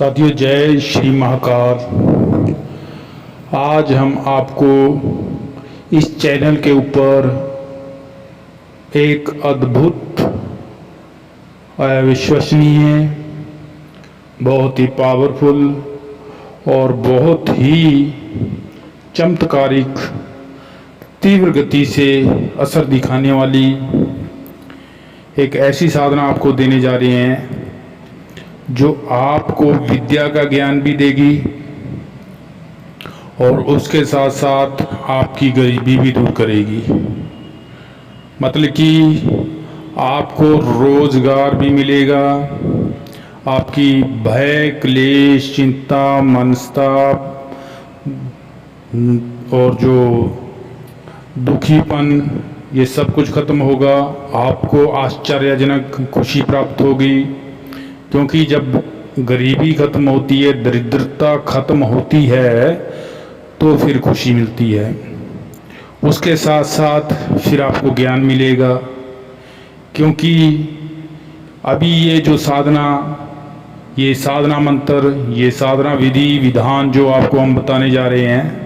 साथियों, जय श्री महाकाल। आज हम आपको इस चैनल के ऊपर एक अद्भुत, अविश्वसनीय, बहुत ही पावरफुल और बहुत ही चमत्कारिक, तीव्र गति से असर दिखाने वाली एक ऐसी साधना आपको देने जा रहे हैं जो आपको विद्या का ज्ञान भी देगी और उसके साथ साथ आपकी गरीबी भी दूर करेगी। मतलब कि आपको रोजगार भी मिलेगा, आपकी भय, क्लेश, चिंता, मनस्ताप और जो दुखीपन, ये सब कुछ खत्म होगा। आपको आश्चर्यजनक खुशी प्राप्त होगी, क्योंकि जब गरीबी खत्म होती है, दरिद्रता खत्म होती है, तो फिर खुशी मिलती है। उसके साथ साथ फिर आपको ज्ञान मिलेगा, क्योंकि अभी ये जो साधना, ये साधना मंत्र, ये साधना विधि विधान जो आपको हम बताने जा रहे हैं,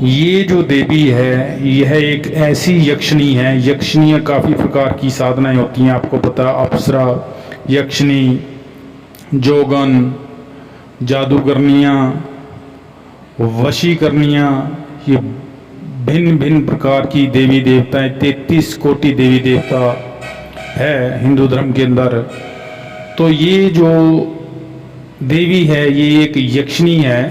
ये जो देवी है यह एक ऐसी यक्षिणी है। यक्षिणी काफ़ी प्रकार की साधनाएं होती हैं, आपको पता। अप्सरा, यक्षिणी, जोगन, जादूगरनियाँ, वशीकरनियाँ, ये भिन्न भिन्न प्रकार की देवी देवताएं, 33 कोटि देवी देवता है हिंदू धर्म के अंदर। तो ये जो देवी है ये एक यक्षिणी है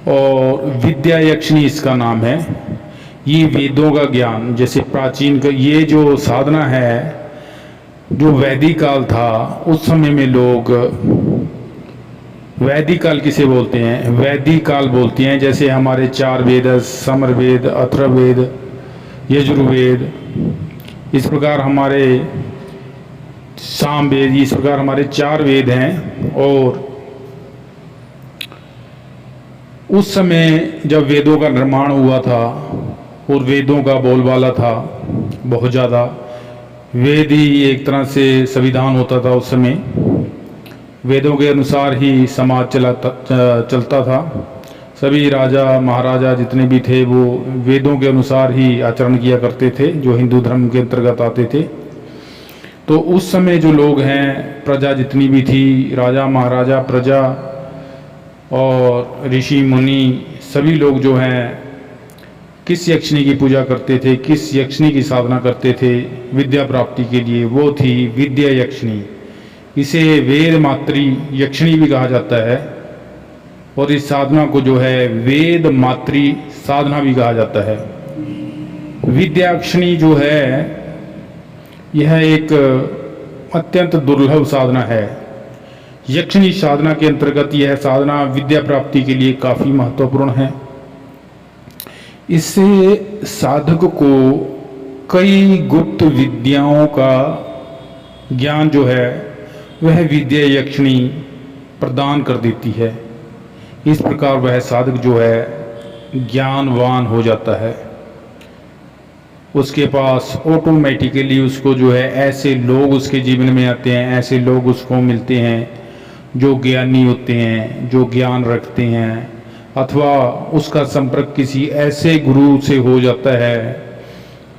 और विद्या यक्षिणी इसका नाम है। ये वेदों का ज्ञान, जैसे प्राचीन का ये जो साधना है, जो वैदिक काल था, उस समय में लोग, वैदिक काल किसे बोलते हैं? वैदिक काल बोलते हैं। जैसे हमारे 4 वेद, समरवेद, अथर्ववेद, यजुर्वेद, इस प्रकार हमारे सामवेद, इस प्रकार हमारे 4 वेद हैं। और उस समय जब वेदों का निर्माण हुआ था और वेदों का बोलबाला था बहुत ज़्यादा, वेद ही एक तरह से संविधान होता था उस समय। वेदों के अनुसार ही समाज चलता था। सभी राजा महाराजा जितने भी थे वो वेदों के अनुसार ही आचरण किया करते थे, जो हिंदू धर्म के अंतर्गत आते थे। तो उस समय जो लोग हैं, प्रजा जितनी भी थी, राजा महाराजा, प्रजा और ऋषि मुनि, सभी लोग जो हैं किस यक्षिणी की पूजा करते थे, किस यक्षिणी की साधना करते थे विद्या प्राप्ति के लिए? वो थी विद्या यक्षिणी। इसे वेद मात्री यक्षिणी भी कहा जाता है और इस साधना को जो है वेद मात्री साधना भी कहा जाता है। विद्या यक्षिणी जो है यह एक अत्यंत दुर्लभ साधना है। यक्षिणी साधना के अंतर्गत यह साधना विद्या प्राप्ति के लिए काफ़ी महत्वपूर्ण है। इससे साधक को कई गुप्त विद्याओं का ज्ञान जो है वह विद्या यक्षिणी प्रदान कर देती है। इस प्रकार वह साधक जो है ज्ञानवान हो जाता है। उसके पास ऑटोमेटिकली उसको जो है ऐसे लोग उसके जीवन में आते हैं, ऐसे लोग उसको मिलते हैं जो ज्ञानी होते हैं, जो ज्ञान रखते हैं, अथवा उसका संपर्क किसी ऐसे गुरु से हो जाता है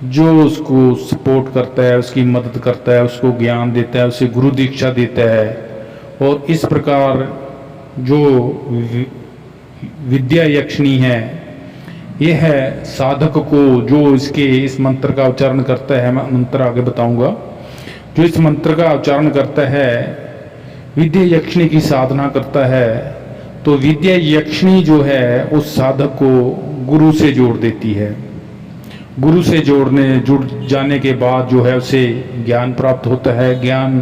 जो उसको सपोर्ट करता है, उसकी मदद करता है, उसको ज्ञान देता है, उसे गुरु दीक्षा देता है। और इस प्रकार जो विद्या यक्षिणी है, यह है साधक को, जो इसके इस मंत्र का उच्चारण करता है, मैं मंत्र आगे बताऊंगा, जो इस मंत्र का उच्चारण करता है, विद्या यक्षिणी की साधना करता है, तो विद्या यक्षिणी जो है उस साधक को गुरु से जोड़ देती है। गुरु से जुड़ जाने के बाद जो है उसे ज्ञान प्राप्त होता है। ज्ञान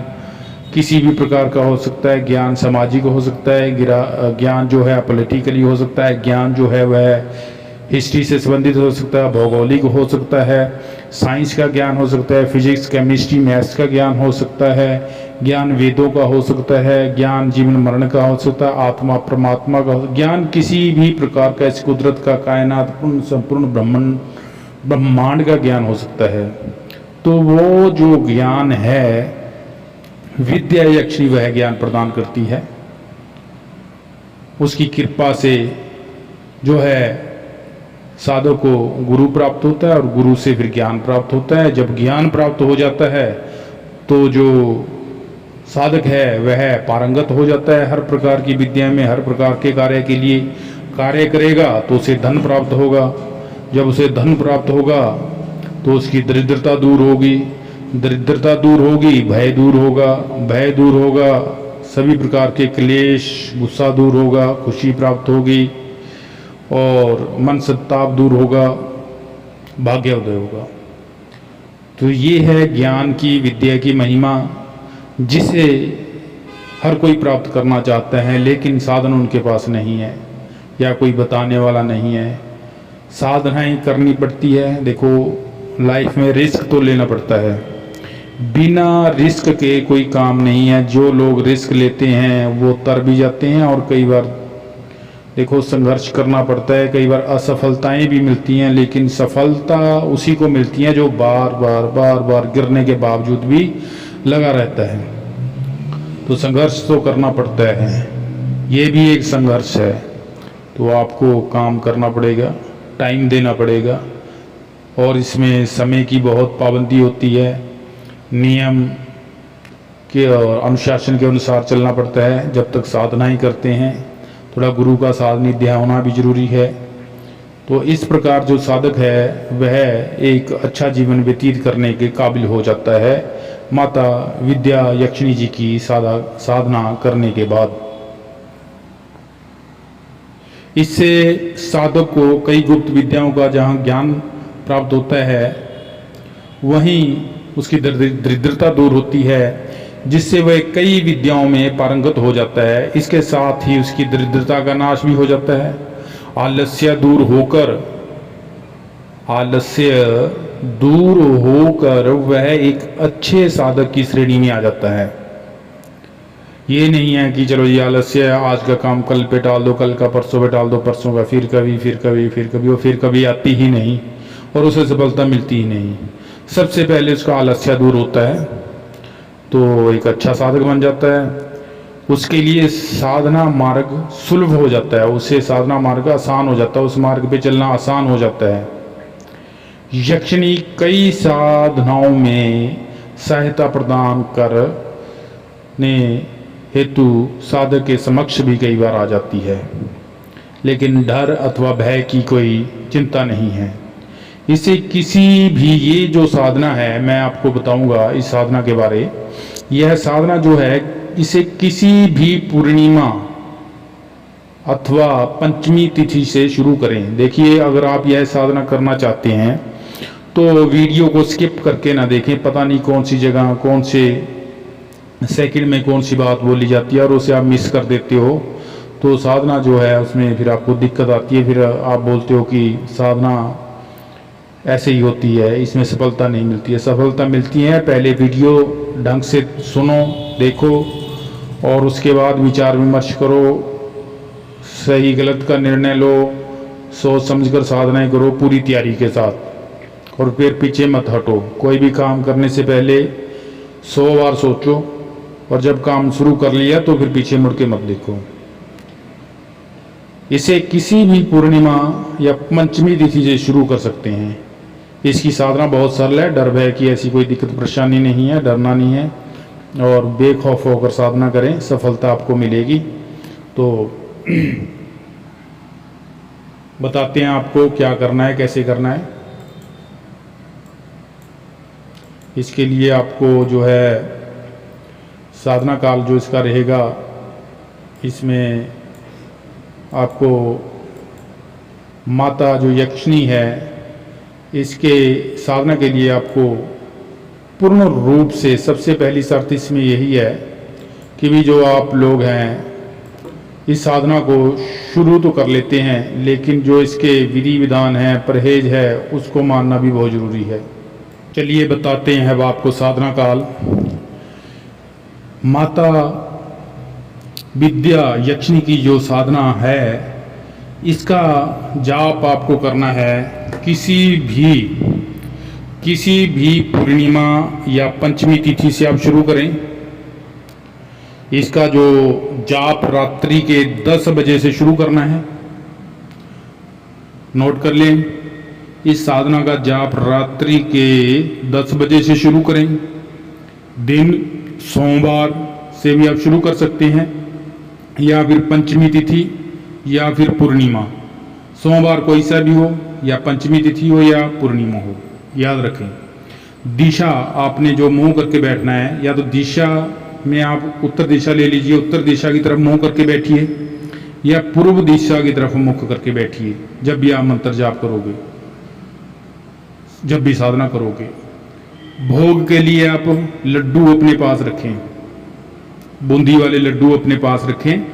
किसी भी प्रकार का हो सकता है, ज्ञान सामाजिक हो सकता है, ज्ञान जो है पॉलिटिकली हो सकता है, ज्ञान जो है वह हिस्ट्री से संबंधित हो सकता है, भौगोलिक हो सकता है, साइंस का ज्ञान हो सकता है, फिजिक्स, केमिस्ट्री, मैथ्स का ज्ञान हो सकता है, ज्ञान वेदों का हो सकता है, ज्ञान जीवन मरण का हो सकता है, आत्मा परमात्मा का ज्ञान किसी भी प्रकार का, इस कुदरत का, कायनात, संपूर्ण ब्रह्मांड का ज्ञान हो सकता है। तो वो जो ज्ञान है विद्या यक्षिणी वह ज्ञान प्रदान करती है। उसकी कृपा से जो है साधक को गुरु प्राप्त होता है और गुरु से फिर ज्ञान प्राप्त होता है। जब ज्ञान प्राप्त हो जाता है तो जो साधक है वह पारंगत हो जाता है हर प्रकार की विद्या में, हर प्रकार के कार्य के लिए कार्य करेगा तो उसे धन प्राप्त होगा। जब उसे धन प्राप्त होगा तो उसकी दरिद्रता दूर होगी, दरिद्रता दूर होगी, भय दूर होगा, भय दूर होगा, सभी प्रकार के क्लेश गुस्सा दूर होगा, खुशी प्राप्त होगी और मन संताप दूर होगा, भाग्योदय होगा। तो ये है ज्ञान की विद्या की महिमा, जिसे हर कोई प्राप्त करना चाहता है, लेकिन साधन उनके पास नहीं है या कोई बताने वाला नहीं है। साधनाएं करनी पड़ती है। देखो लाइफ में रिस्क तो लेना पड़ता है, बिना रिस्क के कोई काम नहीं है। जो लोग रिस्क लेते हैं वो तर भी जाते हैं और कई बार देखो संघर्ष करना पड़ता है, कई बार असफलताएं भी मिलती हैं, लेकिन सफलता उसी को मिलती है जो बार बार गिरने के बावजूद भी लगा रहता है। तो संघर्ष तो करना पड़ता है, ये भी एक संघर्ष है। तो आपको काम करना पड़ेगा, टाइम देना पड़ेगा और इसमें समय की बहुत पाबंदी होती है, नियम के और अनुशासन के अनुसार चलना पड़ता है। जब तक साधना ही करते हैं थोड़ा गुरु का सानिध्य होना भी जरूरी है। तो इस प्रकार जो साधक है वह एक अच्छा जीवन व्यतीत करने के काबिल हो जाता है माता विद्या यक्षिणी जी की साधना करने के बाद। इससे साधक को कई गुप्त विद्याओं का जहाँ ज्ञान प्राप्त होता है वहीं उसकी दरिद्रता दूर होती है, जिससे वह कई विद्याओं में पारंगत हो जाता है। इसके साथ ही उसकी दरिद्रता का नाश भी हो जाता है। आलस्य दूर होकर वह एक अच्छे साधक की श्रेणी में आ जाता है। ये नहीं है कि चलो ये आलस्य आज का काम कल पे टाल दो, कल का परसों पे टाल दो, परसों का फिर कभी, वो फिर कभी आती ही नहीं और उसे सफलता मिलती ही नहीं। सबसे पहले उसका आलस्य दूर होता है तो एक अच्छा साधक बन जाता है। उसके लिए साधना मार्ग सुलभ हो जाता है, उसे साधना मार्ग आसान हो जाता है, उस मार्ग पे चलना आसान हो जाता है। यक्षिणी कई साधनाओं में सहायता प्रदान करने हेतु साधक के समक्ष भी कई बार आ जाती है, लेकिन डर अथवा भय की कोई चिंता नहीं है। इसे किसी भी, ये जो साधना है मैं आपको बताऊंगा इस साधना के बारे। यह साधना जो है इसे किसी भी पूर्णिमा अथवा पंचमी तिथि से शुरू करें। देखिए अगर आप यह साधना करना चाहते हैं तो वीडियो को स्किप करके ना देखें, पता नहीं कौन सी जगह कौन से सेकंड में कौन सी बात बोली जाती है और उसे आप मिस कर देते हो तो साधना जो है उसमें फिर आपको दिक्कत आती है। फिर आप बोलते हो कि साधना ऐसे ही होती है, इसमें सफलता नहीं मिलती है। सफलता मिलती है, पहले वीडियो ढंग से सुनो, देखो और उसके बाद विचार विमर्श करो, सही गलत का निर्णय लो, सोच समझकर साधनाएं करो पूरी तैयारी के साथ और फिर पीछे मत हटो। कोई भी काम करने से पहले 100 बार सोचो और जब काम शुरू कर लिया तो फिर पीछे मुड़ के मत देखो। इसे किसी भी पूर्णिमा या पंचमी तिथि से शुरू कर सकते हैं। इसकी साधना बहुत सरल है, डर भय की ऐसी कोई दिक्कत परेशानी नहीं है, डरना नहीं है और बेखौफ होकर साधना करें, सफलता आपको मिलेगी। तो बताते हैं आपको क्या करना है, कैसे करना है। इसके लिए आपको जो है साधना काल जो इसका रहेगा, इसमें आपको माता जो यक्षिणी है इसके साधना के लिए आपको पूर्ण रूप से सबसे पहली शर्त इसमें यही है कि भी जो आप लोग हैं इस साधना को शुरू तो कर लेते हैं, लेकिन जो इसके विधि विधान है, परहेज है, उसको मानना भी बहुत ज़रूरी है। चलिए बताते हैं अब आपको साधना काल। माता विद्या यक्षिणी की जो साधना है इसका जाप आपको करना है किसी भी पूर्णिमा या पंचमी तिथि से आप शुरू करें। इसका जो जाप रात्रि के 10 बजे से शुरू करना है, नोट कर लें। इस साधना का जाप रात्रि के 10 बजे से शुरू करें। दिन सोमवार से भी आप शुरू कर सकते हैं, या फिर पंचमी तिथि या फिर पूर्णिमा। सोमवार कोई सा भी हो, या पंचमी तिथि हो या पूर्णिमा हो, याद रखें। दिशा आपने जो मुंह करके बैठना है, या तो दिशा में आप उत्तर दिशा ले लीजिए, उत्तर दिशा की तरफ मुंह करके बैठिए, या पूर्व दिशा की तरफ मुख करके बैठिए जब भी आप मंत्र जाप करोगे, जब भी साधना करोगे। भोग के लिए आप लड्डू अपने पास रखें, बूंदी वाले लड्डू अपने पास रखें।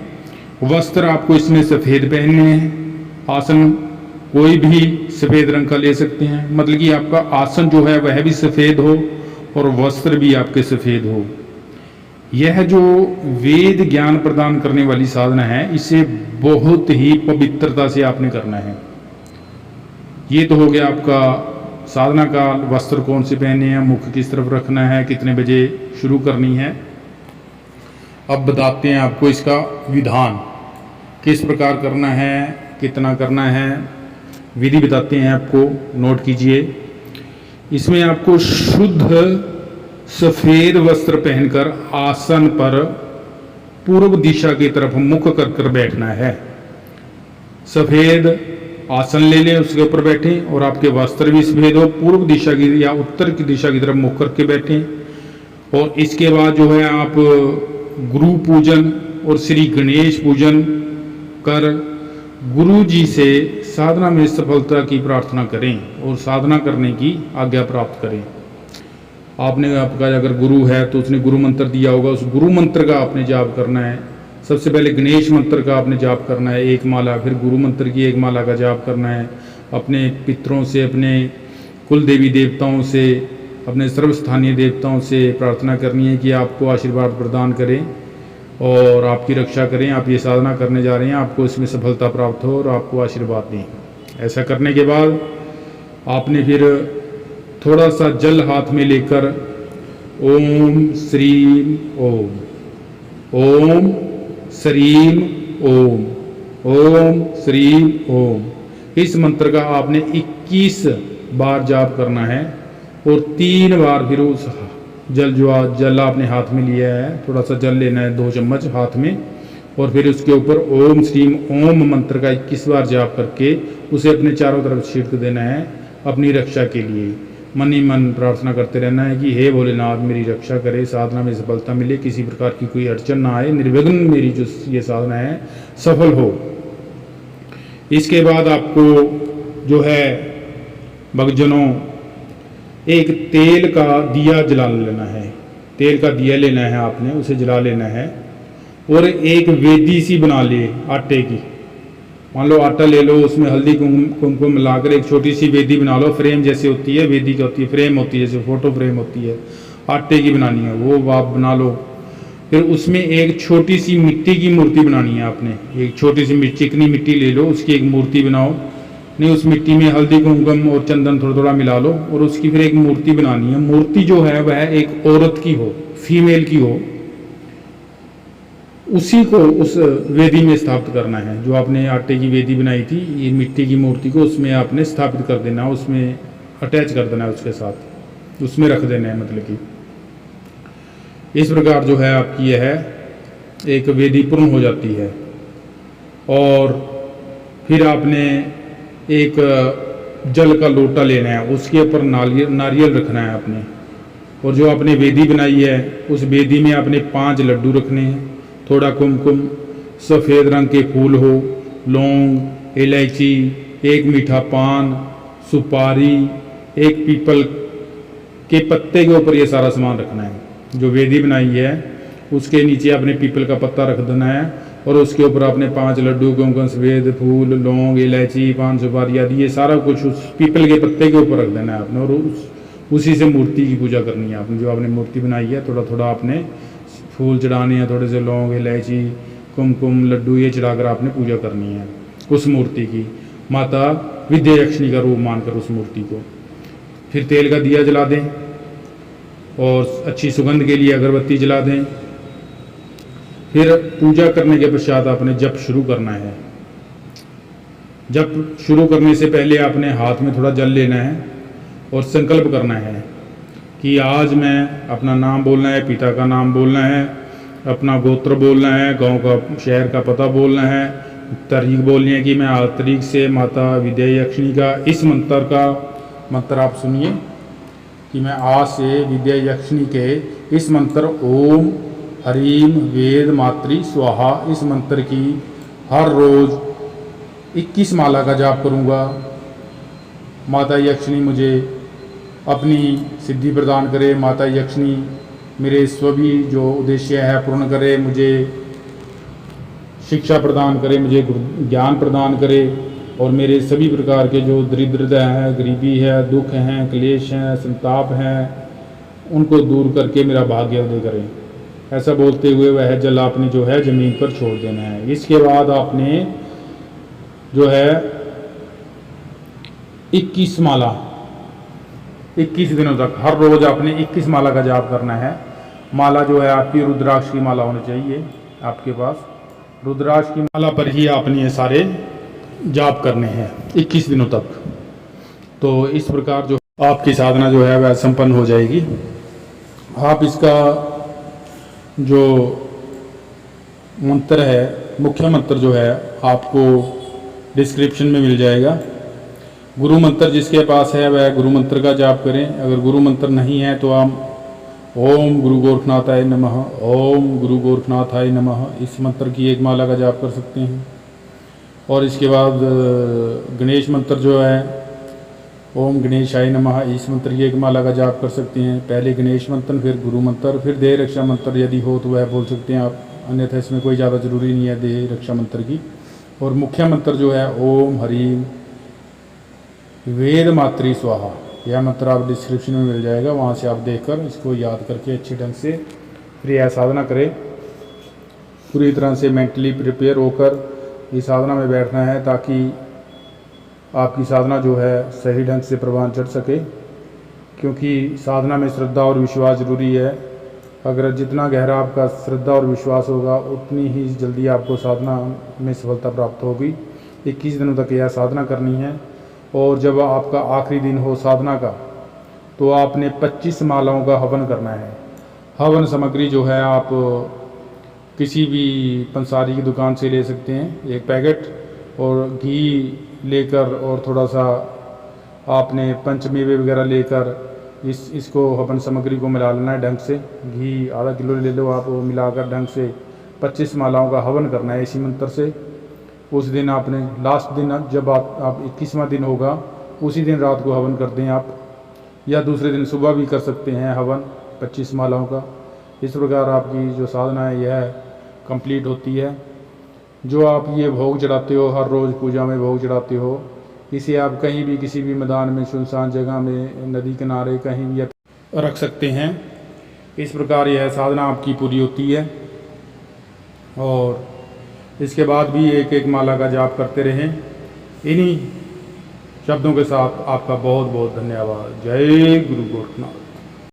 वस्त्र आपको इसमें सफ़ेद पहनने हैं। आसन कोई भी सफ़ेद रंग का ले सकते हैं, मतलब कि आपका आसन जो है वह भी सफ़ेद हो और वस्त्र भी आपके सफ़ेद हो। यह जो वेद ज्ञान प्रदान करने वाली साधना है, इसे बहुत ही पवित्रता से आपने करना है। ये तो हो गया आपका साधना का। वस्त्र कौन से पहने हैं, मुख किस तरफ रखना है, कितने बजे शुरू करनी है। अब बताते हैं आपको इसका विधान, किस प्रकार करना है, कितना करना है। विधि बताते हैं आपको, नोट कीजिए। इसमें आपको शुद्ध सफ़ेद वस्त्र पहनकर आसन पर पूर्व दिशा की तरफ मुख कर कर बैठना है। सफ़ेद आसन ले लें, उसके ऊपर बैठें और आपके वस्त्र भी सफ़ेद हो, पूर्व दिशा की या उत्तर की दिशा की तरफ मुख करके बैठें। और इसके बाद जो है आप गुरु पूजन और श्री गणेश पूजन कर गुरु जी से साधना में सफलता की प्रार्थना करें और साधना करने की आज्ञा प्राप्त करें। आपने आपका अगर गुरु है तो उसने गुरु मंत्र दिया होगा, उस गुरु मंत्र का आपने जाप करना है। सबसे पहले गणेश मंत्र का आपने जाप करना है 1 माला, फिर गुरु मंत्र की 1 माला का जाप करना है। अपने पितरों से, अपने कुल देवी देवताओं से, अपने सर्वस्थानीय देवताओं से प्रार्थना करनी है कि आपको आशीर्वाद प्रदान करें और आपकी रक्षा करें। आप ये साधना करने जा रहे हैं, आपको इसमें सफलता प्राप्त हो और आपको आशीर्वाद दें। ऐसा करने के बाद आपने फिर थोड़ा सा जल हाथ में लेकर ओम श्रीम ओम, ओम श्रीम ओम, ओम श्रीम ओम, इस मंत्र का आपने 21 बार जाप करना है। और 3 बार फिर उस जल आपने हाथ में लिया है, थोड़ा सा जल लेना है 2 चम्मच हाथ में, और फिर उसके ऊपर ओम श्रीम ओम मंत्र का 21 बार जाप करके उसे अपने चारों तरफ छिड़क देना है अपनी रक्षा के लिए। मन ही मन प्रार्थना करते रहना है कि हे भोलेनाथ मेरी रक्षा करे, साधना में सफलता मिले, किसी प्रकार की कोई अड़चन ना आए, निर्विघ्न मेरी जो ये साधना है सफल हो। इसके बाद आपको जो है भक्तजनों एक तेल का दिया जला लेना है। तेल का दिया लेना है आपने, उसे जला लेना है। और एक वेदी सी बना ले आटे की, मान लो आटा ले लो, उसमें हल्दी कुमकुम मिलाकर एक छोटी सी वेदी बना लो। फ्रेम जैसे होती है, वेदी की होती है, फ्रेम होती है, जैसे फोटो फ्रेम होती है, आटे की बनानी है, वो आप बना लो। फिर उसमें एक छोटी सी मिट्टी की मूर्ति बनानी है आपने। एक छोटी सी चिकनी मिट्टी ले लो, उसकी एक मूर्ति बनाओ। नहीं, उस मिट्टी में हल्दी कुमकुम और चंदन थोड़ा थोड़ा मिला लो और उसकी फिर एक मूर्ति बनानी है। मूर्ति जो है वह एक औरत की हो, फीमेल की हो, उसी को उस वेदी में स्थापित करना है। जो आपने आटे की वेदी बनाई थी, ये मिट्टी की मूर्ति को उसमें आपने स्थापित कर देना, उसमें अटैच कर देना है, उसके साथ उसमें रख देना है। मतलब कि इस प्रकार जो है आपकी यह एक वेदी पूर्ण हो जाती है। और फिर आपने एक जल का लोटा लेना है, उसके ऊपर नारियल रखना है आपने। और जो आपने वेदी बनाई है उस वेदी में आपने 5 लड्डू रखने हैं, थोड़ा कुमकुम, सफ़ेद रंग के फूल हो, लौंग, इलायची, एक मीठा पान, सुपारी, एक पीपल के पत्ते के ऊपर ये सारा सामान रखना है। जो वेदी बनाई है उसके नीचे आपने पीपल का पत्ता रख देना है और उसके ऊपर आपने 5 लड्डू, कुमकुम, सफ़ेद फूल, लौंग, इलायची, पान, सुपारी आदि ये सारा कुछ उस पीपल के पत्ते के ऊपर रख देना है आपने। और उसी से मूर्ति की पूजा करनी है आपने। जो आपने मूर्ति बनाई है थोड़ा थोड़ा आपने फूल चढ़ाने हैं, थोड़े से लौंग, इलायची, कुमकुम, लड्डू ये चढ़ाकर आपने पूजा करनी है उस मूर्ति की। माता विद्यायक्षिणी का रूप मानकर उस मूर्ति को। फिर तेल का दिया जला दें और अच्छी सुगंध के लिए अगरबत्ती जला दें। फिर पूजा करने के पश्चात आपने जप शुरू करना है। जप शुरू करने से पहले आपने हाथ में थोड़ा जल लेना है और संकल्प करना है कि आज मैं अपना नाम बोलना है, पिता का नाम बोलना है, अपना गोत्र बोलना है, गांव का शहर का पता बोलना है, तारीख बोलनी है कि मैं आज तारीख से माता विद्यायक्षिणी का इस मंत्र आप सुनिए कि मैं आज से विद्यायक्षिणी के इस मंत्र ओम ह्रीं वेद मातृ स्वाहा इस मंत्र की हर रोज़ 21 माला का जाप करूँगा। माता यक्षिणी मुझे अपनी सिद्धि प्रदान करे, माता यक्षिणी मेरे सभी जो उद्देश्य है पूर्ण करे, मुझे शिक्षा प्रदान करे, मुझे ज्ञान प्रदान करे और मेरे सभी प्रकार के जो दरिद्रता है, गरीबी है, दुख हैं, क्लेश हैं, संताप हैं, उनको दूर करके मेरा भाग्य उदय करे। ऐसा बोलते हुए वह जल आपने जो है ज़मीन पर छोड़ देना है। इसके बाद आपने जो है 21 माला 21 दिनों तक हर रोज़ आपने 21 माला का जाप करना है। माला जो है आपकी रुद्राक्ष की माला होनी चाहिए आपके पास। रुद्राक्ष की माला पर ही आपने ये सारे जाप करने हैं 21 दिनों तक। तो इस प्रकार जो आपकी साधना जो है वह संपन्न हो जाएगी। आप इसका जो मंत्र है, मुख्य मंत्र जो है आपको डिस्क्रिप्शन में मिल जाएगा। गुरु मंत्र जिसके पास है वह गुरु मंत्र का जाप करें। अगर गुरु मंत्र नहीं है तो आप ओम गुरु गोरखनाथाय नमः, ओम गुरु गोरखनाथाय नमः इस मंत्र की एक माला का जाप कर सकते हैं। और इसके बाद गणेश मंत्र जो है ओम गणेशाय नमः इस मंत्र की एक माला का जाप कर सकते हैं। पहले गणेश मंत्र, फिर गुरु मंत्र, फिर देह रक्षा मंत्र यदि हो तो वह बोल सकते हैं आप, अन्यथा इसमें कोई ज़्यादा ज़रूरी नहीं है देह रक्षा मंत्र की। और मुख्य मंत्र जो है ओम ह्रीं वेद मातृ स्वाहा, यह मंत्र आप डिस्क्रिप्शन में मिल जाएगा, वहाँ से आप देखकर इसको याद करके अच्छे ढंग से फिर यह साधना करें। पूरी तरह से मेंटली प्रिपेयर होकर इस साधना में बैठना है ताकि आपकी साधना जो है सही ढंग से प्रवान चढ़ सके, क्योंकि साधना में श्रद्धा और विश्वास जरूरी है। अगर जितना गहरा आपका श्रद्धा और विश्वास होगा उतनी ही जल्दी आपको साधना में सफलता प्राप्त होगी। 21 दिनों तक यह साधना करनी है। और जब आपका आखिरी दिन हो साधना का तो आपने 25 मालाओं का हवन करना है। हवन सामग्री जो है आप किसी भी पंसारी की दुकान से ले सकते हैं, एक पैकेट, और घी लेकर और थोड़ा सा आपने पंचमेवे वगैरह लेकर इसको हवन सामग्री को मिला लेना है ढंग से। घी आधा किलो ले लो आप, वो मिलाकर ढंग से 25 मालाओं का हवन करना है इसी मंत्र से। उस दिन आपने लास्ट दिन जब आप 21वां दिन होगा उसी दिन रात को हवन कर दें आप, या दूसरे दिन सुबह भी कर सकते हैं हवन 25 मालाओं का। इस प्रकार आपकी जो साधना है यह कंप्लीट होती है। जो आप ये भोग चढ़ाते हो, हर रोज़ पूजा में भोग चढ़ाते हो, इसे आप कहीं भी किसी भी मैदान में, सुनसान जगह में, नदी किनारे कहीं भी रख सकते हैं। इस प्रकार यह साधना आपकी पूरी होती है। और इसके बाद भी एक एक माला का जाप करते रहें। इन्हीं शब्दों के साथ आपका बहुत बहुत धन्यवाद। जय गुरु गोरखनाथ।